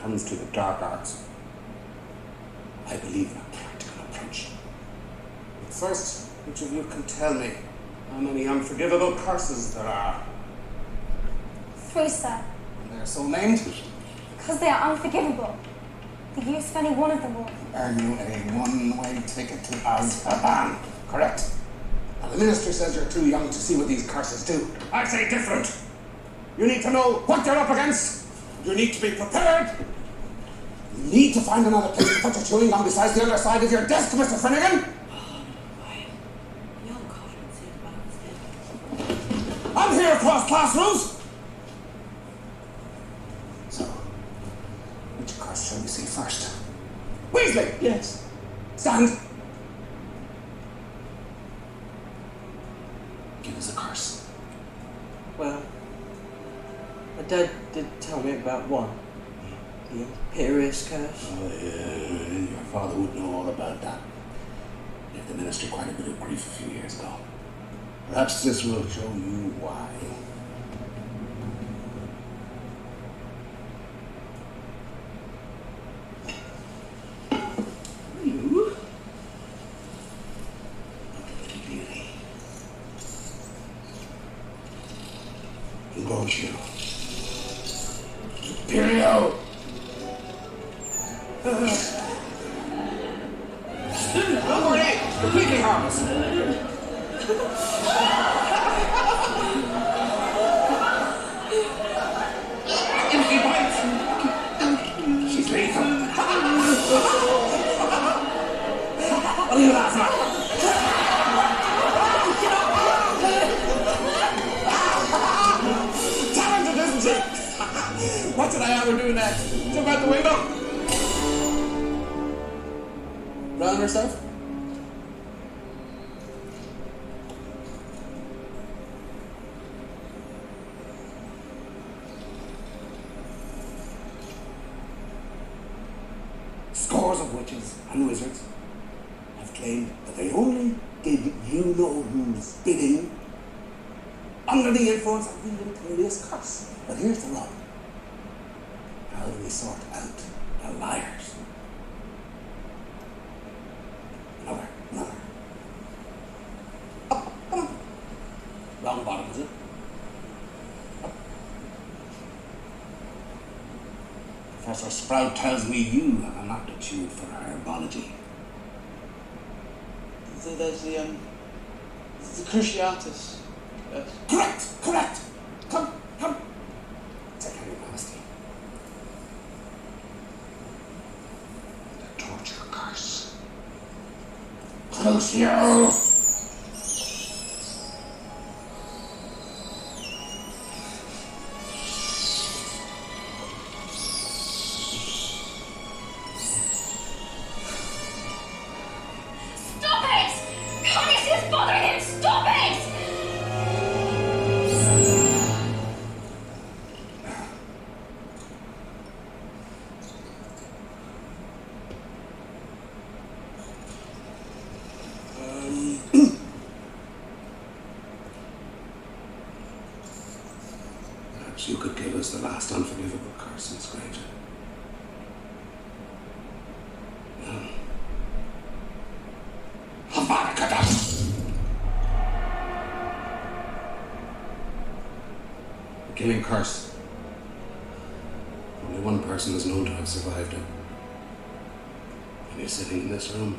comes to the dark arts, I believe in a practical approach. But first, each of you can tell me how many unforgivable curses there are. 3, sir. And they're so named? Because they are unforgivable. The use of any one of them will... Earn you a one-way ticket to Azkaban. Correct. Now, the minister says you're too young to see what these curses do. I say different. You need to know what you're up against. You need to be prepared. You need to find another place to put your chewing gum besides the other side of your desk, Mr. Finnegan. I'm here across classrooms. So, which curse shall we see first? Weasley! Yes. Stand. Give us a curse. Well, my dad did tell me about one. The Imperious Curse. Oh, yeah, your father would know all about that. Gave the minister quite a bit of grief a few years ago. Perhaps this will show you why. You? Beauty. Goshu. Imperial! Don't worry, it's completely harmless. Empty bites. She's lethal. What are you laughing at? Talented, isn't she? What did I ever do next? Jump out the window? Drown herself? Scores of witches and wizards have claimed that they only did you-know-who's bidding under the influence of the Imperious Curse. But here's the rub. How do we sort out the liars? Another. Up, come on. Wrong bottom, is it? Up. Professor Sprout tells me you have an aptitude for herbology. So there's the Cruciatus Curse. Correct. Come. Take out your honesty. The torture curse. Crucio! Stop it! Connie is bothering him! Stop it! Perhaps you could give us the last unforgivable curse, Miss Granger. Havarakadas! The killing curse. Only one person is known to have survived it. And he's sitting in this room.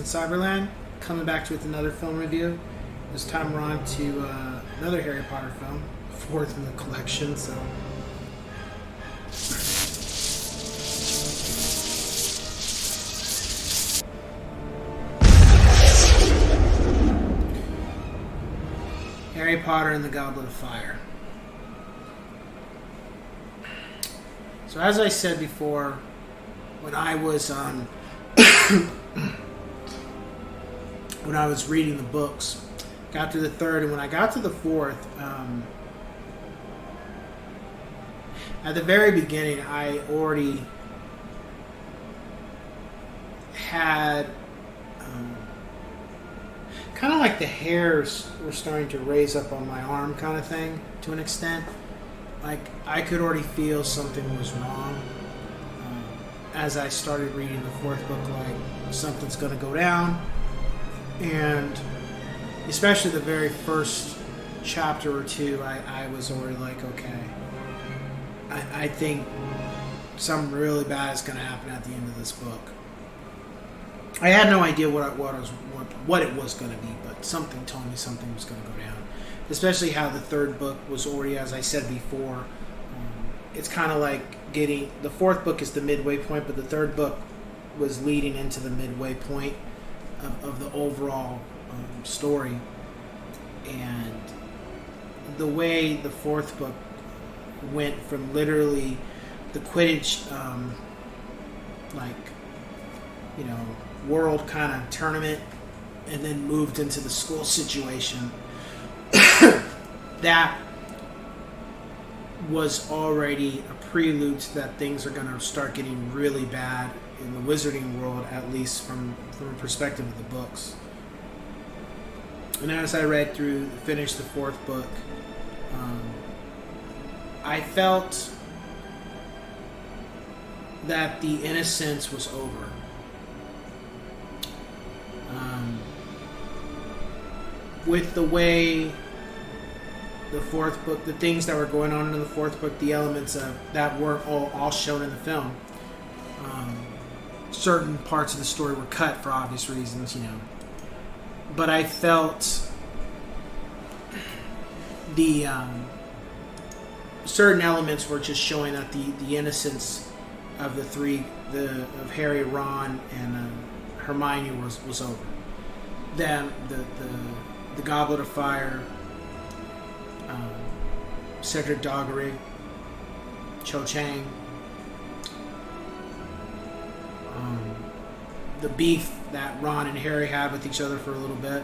in Cyberland, coming back to with another film review. This time we're on to another Harry Potter film, fourth in the collection. So, Harry Potter and the Goblet of Fire. So, as I said before, when I was when I was reading the books, got to the third, and when I got to the fourth, at the very beginning, I already had kind of like the hairs were starting to raise up on my arm, kind of thing, to an extent. Like I could already feel something was wrong as I started reading the fourth book. Like something's going to go down, and especially the very first chapter or two, I was already like, okay, I think something really bad is going to happen at the end of this book. I had no idea what it was going to be, but something told me something was going to go down. Especially how the third book was already, as I said before, it's kind of like the fourth book is the midway point, but the third book was leading into the midway point of the overall story. And the way the fourth book went from literally the Quidditch, world kind of tournament, and then moved into the school situation, that was already a prelude to that things are going to start getting really bad in the wizarding world, at least from a perspective of the books. And as I read through, finished the fourth book, I felt that the innocence was over. With the way the fourth book, the things that were going on in the fourth book, the elements of that weren't all shown in the film. Certain parts of the story were cut for obvious reasons, But I felt the certain elements were just showing that the innocence of the three, of Harry, Ron, and Hermione was over. Then the Goblet of Fire, Cedric Diggory, Cho Chang, the beef that Ron and Harry had with each other for a little bit,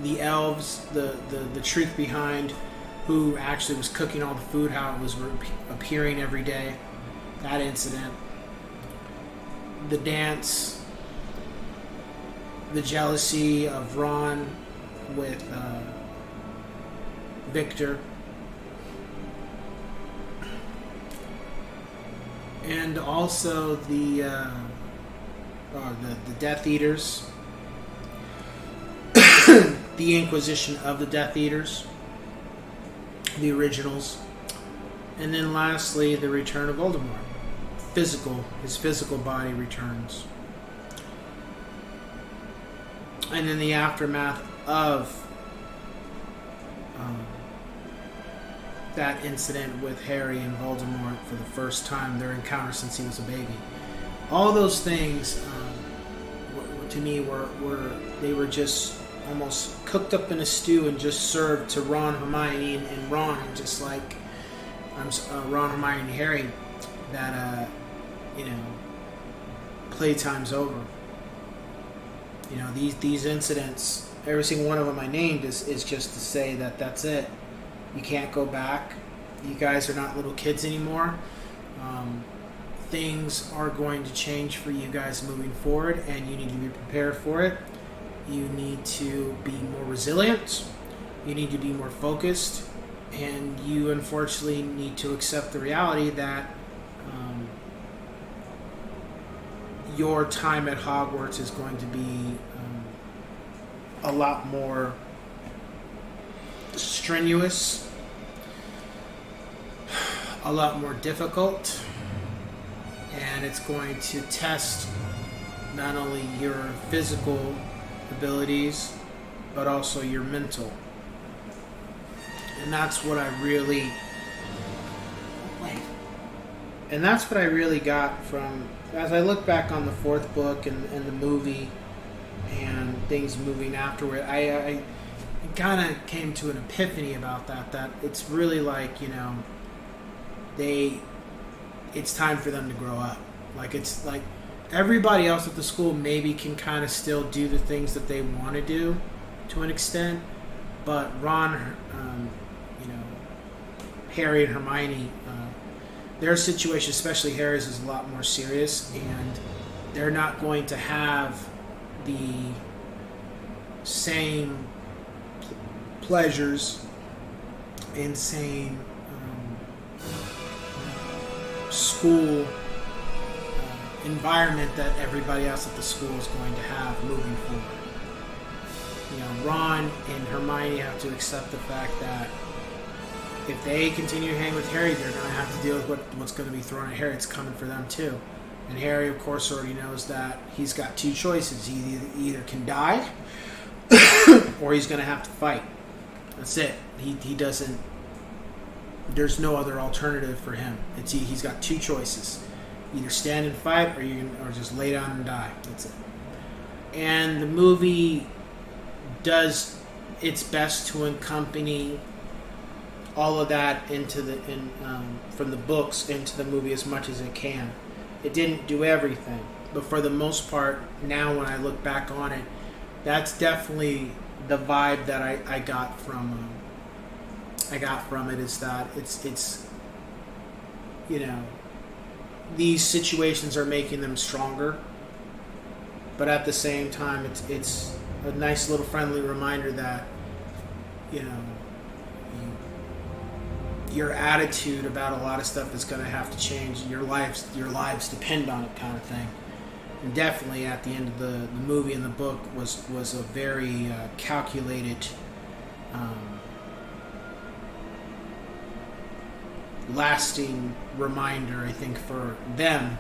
the elves, the truth behind who actually was cooking all the food, how it was appearing every day, that incident, the dance, the jealousy of Ron with Victor, and also the Death Eaters, the Inquisition of the Death Eaters, the originals, and then lastly the return of Voldemort. His physical body returns. And then the aftermath of that incident with Harry and Voldemort for the first time, their encounter since he was a baby. All those things, to me, were just almost cooked up in a stew and just served to Ron, Hermione, and Ron, and just like Ron, Hermione, and Harry, that playtime's over. These incidents, every single one of them I named is just to say that that's it. You can't go back. You guys are not little kids anymore. Things are going to change for you guys moving forward, and you need to be prepared for it. You need to be more resilient. You need to be more focused. And you, unfortunately, need to accept the reality that your time at Hogwarts is going to be a lot more strenuous, a lot more difficult, and it's going to test not only your physical abilities, but also your mental. And that's what I really got from, as I look back on the fourth book and the movie and things moving afterward, I kind of came to an epiphany about that it's really like, it's time for them to grow up. Like, it's like everybody else at the school maybe can kind of still do the things that they want to do to an extent, but Ron, Harry and Hermione, their situation, especially Harry's, is a lot more serious, and they're not going to have the same pleasures and same school environment that everybody else at the school is going to have moving forward. Ron and Hermione have to accept the fact that if they continue to hang with Harry, they're going to have to deal with what's going to be thrown at Harry. It's coming for them too. And Harry, of course, already knows that he's got two choices. He either can die or he's going to have to fight. That's it. He doesn't... There's no other alternative for him. He's got two choices. Either stand and fight or just lay down and die. That's it. And the movie does its best to accompany all of that from the books into the movie as much as it can. It didn't do everything, but for the most part, now when I look back on it, that's definitely the vibe that I got from it, is that it's these situations are making them stronger, but at the same time, it's a nice little friendly reminder that your attitude about a lot of stuff is going to have to change. Your lives depend on it, kind of thing. And definitely at the end of the movie and the book was a very calculated, lasting reminder, I think, for them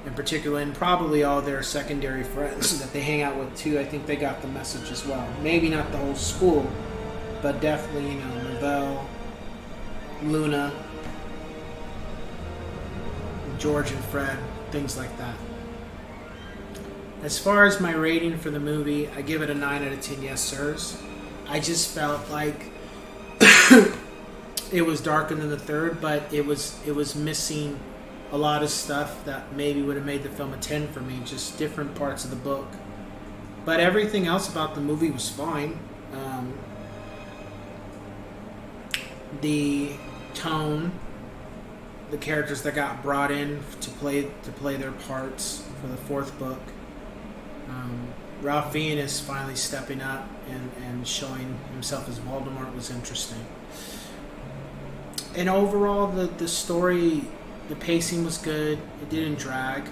in particular, and probably all their secondary friends that they hang out with too. I think they got the message as well. Maybe not the whole school, but definitely, Novelle, Luna, George and Fred, things like that. As far as my rating for the movie, I give it a 9 out of 10 yes sirs. I just felt like it was darker than the third, but it was missing a lot of stuff that maybe would have made the film a 10 for me, just different parts of the book. But everything else about the movie was fine. The tone, the characters that got brought in to play their parts for the fourth book. Ralph Fiennes finally stepping up and showing himself as Voldemort was interesting. And overall, the story, the pacing was good. It didn't drag.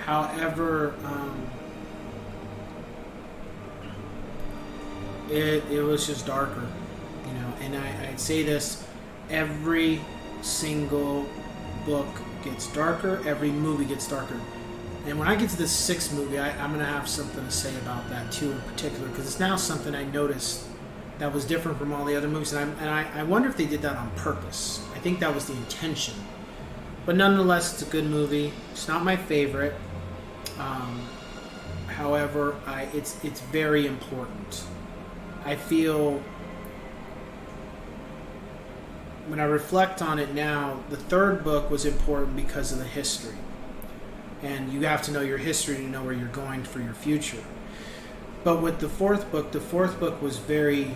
However, it was just darker, And I'd say this: every single book gets darker. Every movie gets darker. And when I get to the sixth movie, I'm going to have something to say about that too, in particular, because it's now something I noticed that was different from all the other movies, and I wonder if they did that on purpose. I think that was the intention. But nonetheless, it's a good movie. It's not my favorite. However, it's very important. I feel, when I reflect on it now, the third book was important because of the history. And you have to know your history to know where you're going for your future. But with the fourth book was very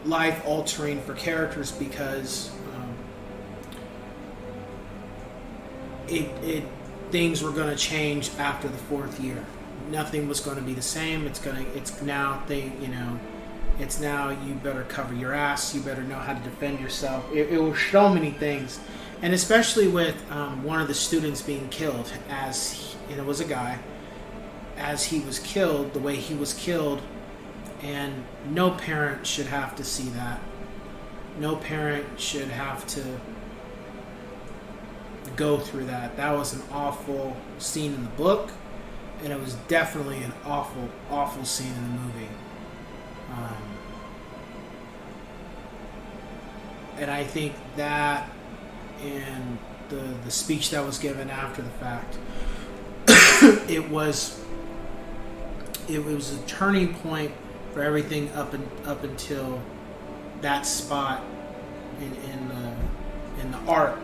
life-altering for characters, because things were going to change after the fourth year. Nothing was going to be the same. It's now you better cover your ass. You better know how to defend yourself. It was so many things. And especially with one of the students being killed, as it was a guy, as he was killed, the way he was killed, and no parent should have to see that. No parent should have to go through that. That was an awful scene in the book, and it was definitely an awful, awful scene in the movie. And I think that, and the speech that was given after the fact, it was a turning point for everything up until that spot in the arc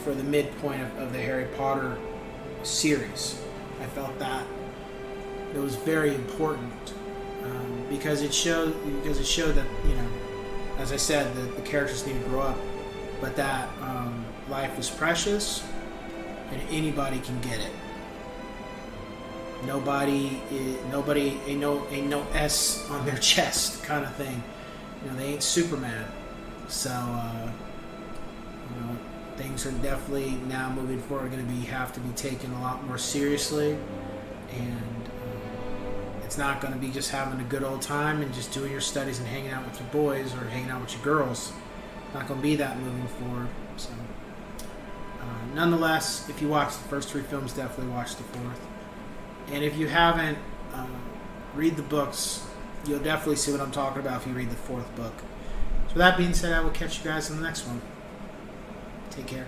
for the midpoint of the Harry Potter series. I felt that it was very important because it showed that, you know, as I said, the characters need to grow up, but that life is precious and anybody can get it. Nobody ain't no S on their chest kind of thing. You know, they ain't Superman. So you know, things are definitely now moving forward going to have to be taken a lot more seriously, and it's not going to be just having a good old time and just doing your studies and hanging out with your boys or hanging out with your girls. It's not going to be that moving forward. So nonetheless, if you watch the first 3 films, definitely watch the 4th. And if you haven't, read the books. You'll definitely see what I'm talking about if you read the 4th book. So with that being said, I will catch you guys in the next one. Take care.